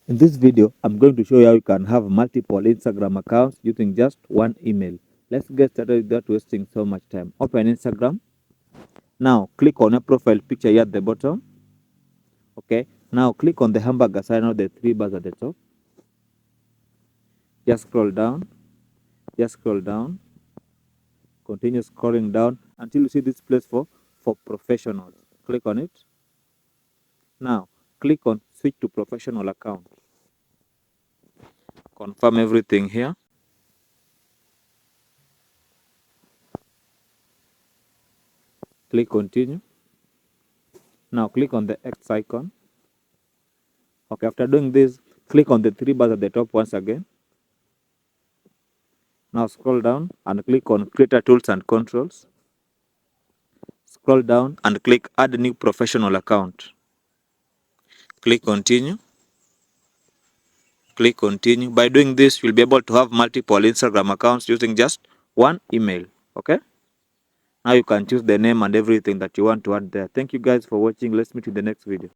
In this video, I'm going to show you how you can have multiple Instagram accounts using just one email. Let's get started without wasting so much time. Open Instagram. Now click on your profile picture here at the bottom. Okay. Now click on the hamburger sign or the three bars at the top. Just scroll down. Just scroll down. Continue scrolling down until you see this place for professionals. Click on it. Now click on switch to professional account. Confirm everything here. Click continue. Now click on the X icon. Okay, after doing this, click on the three bars at the top once again. Now scroll down and click on Creator Tools and Controls. Scroll down and click Add New Professional Account. Click Continue. Click Continue. By doing this, you'll be able to have multiple Instagram accounts using just one email. Okay? Now you can choose the name and everything that you want to add there. Thank you guys for watching. Let's meet in the next video.